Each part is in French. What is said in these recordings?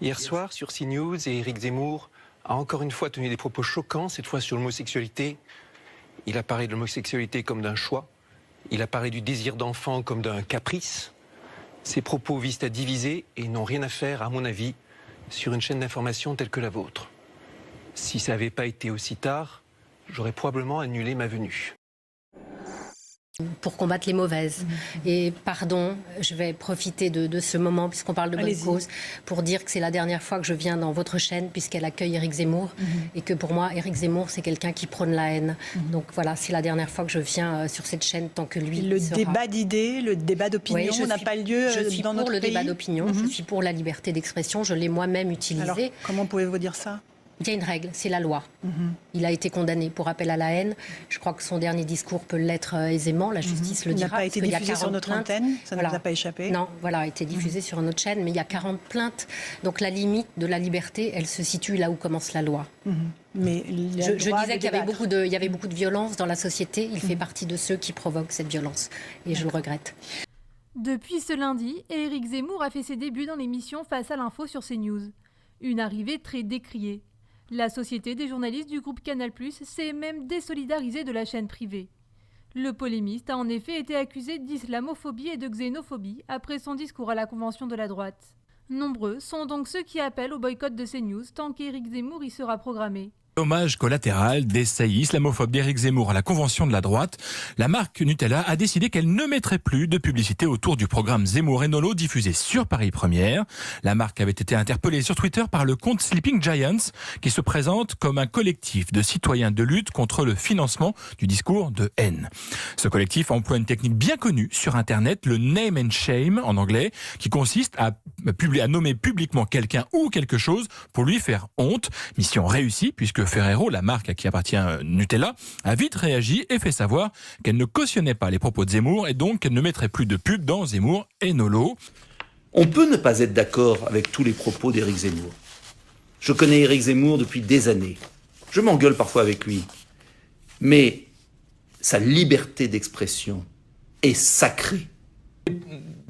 Hier soir, sur CNews, Éric Zemmour a encore une fois tenu des propos choquants, cette fois sur l'homosexualité. Il a parlé de l'homosexualité comme d'un choix. Il a parlé du désir d'enfant comme d'un caprice. Ces propos visent à diviser et n'ont rien à faire, à mon avis, sur une chaîne d'information telle que la vôtre. Si ça n'avait pas été aussi tard, j'aurais probablement annulé ma venue. Pour combattre les mauvaises. Et pardon, je vais profiter de ce moment, puisqu'on parle de bonne cause, pour dire que c'est la dernière fois que je viens dans votre chaîne, puisqu'elle accueille Éric Zemmour, et que pour moi, Éric Zemmour, c'est quelqu'un qui prône la haine. Donc voilà, c'est la dernière fois que je viens sur cette chaîne, tant que lui Le sera... débat d'idées, le débat d'opinion n'a pas lieu dans notre pays. Je suis pour le débat d'opinion, je suis pour la liberté d'expression, je l'ai moi-même utilisé. Alors, comment pouvez-vous dire ça ? Il y a une règle, c'est la loi. Il a été condamné pour appel à la haine. Je crois que son dernier discours peut l'être aisément. La justice le dira. Il n'a pas été diffusé sur notre antenne, ça ne nous a pas échappé. Non, voilà, a été diffusé sur une autre chaîne, mais il y a 40 plaintes. Donc la limite de la liberté, elle se situe là où commence la loi. Mais je disais qu'il y avait beaucoup de violence dans la société. Il fait partie de ceux qui provoquent cette violence. Et je le regrette. Depuis ce lundi, Éric Zemmour a fait ses débuts dans l'émission Face à l'info sur CNews. Une arrivée très décriée. La Société des journalistes du groupe Canal+ s'est même désolidarisée de la chaîne privée. Le polémiste a en effet été accusé d'islamophobie et de xénophobie après son discours à la convention de la droite. Nombreux sont donc ceux qui appellent au boycott de CNews tant qu'Éric Zemmour y sera programmé. Hommage collatéral d'essai islamophobe d'Éric Zemmour à la convention de la droite, la marque Nutella a décidé qu'elle ne mettrait plus de publicité autour du programme Zemmour et Nolo diffusé sur Paris Première. La marque avait été interpellée sur Twitter par le compte Sleeping Giants qui se présente comme un collectif de citoyens de lutte contre le financement du discours de haine. Ce collectif emploie une technique bien connue sur Internet, le name and shame en anglais, qui consiste à nommer publiquement quelqu'un ou quelque chose pour lui faire honte. Mission réussie puisque Ferrero, la marque à qui appartient Nutella, a vite réagi et fait savoir qu'elle ne cautionnait pas les propos de Zemmour et donc qu'elle ne mettrait plus de pub dans Zemmour et Nolo. On peut ne pas être d'accord avec tous les propos d'Éric Zemmour. Je connais Éric Zemmour depuis des années. Je m'engueule parfois avec lui. Mais sa liberté d'expression est sacrée.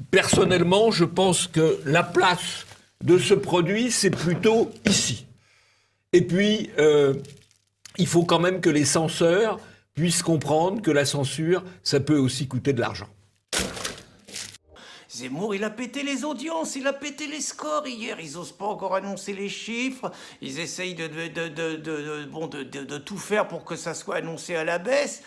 Personnellement, je pense que la place de ce produit, c'est plutôt ici. Et puis, il faut quand même que les censeurs puissent comprendre que la censure, ça peut aussi coûter de l'argent. Zemmour, il a pété les audiences, il a pété les scores hier. Ils n'osent pas encore annoncer les chiffres. Ils essayent de tout faire pour que ça soit annoncé à la baisse.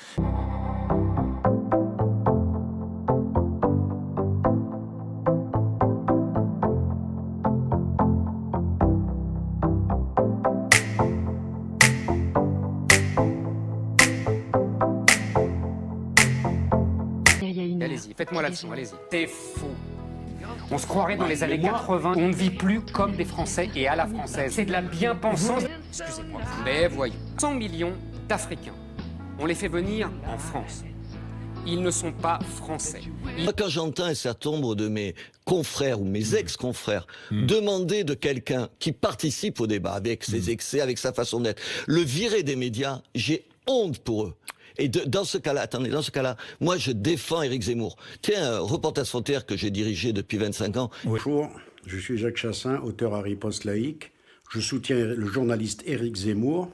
Allez-y, faites-moi la leçon, allez-y. C'est faux. On se croirait dans les années 80, on ne vit plus comme des Français et à la française. C'est de la bien-pensance. Excusez-moi. Mais voyons, 100 millions d'Africains. On les fait venir en France. Ils ne sont pas français. Quand j'entends un certain nombre de mes confrères ou mes ex-confrères demander de quelqu'un qui participe au débat avec ses excès, avec sa façon d'être, le virer des médias, j'ai honte pour eux. Et dans ce cas-là, moi je défends Éric Zemmour. Tiens, Reporters sans frontières que j'ai dirigé depuis 25 ans. Bonjour, je suis Jacques Chassin, auteur à Riposte laïque. Je soutiens le journaliste Éric Zemmour.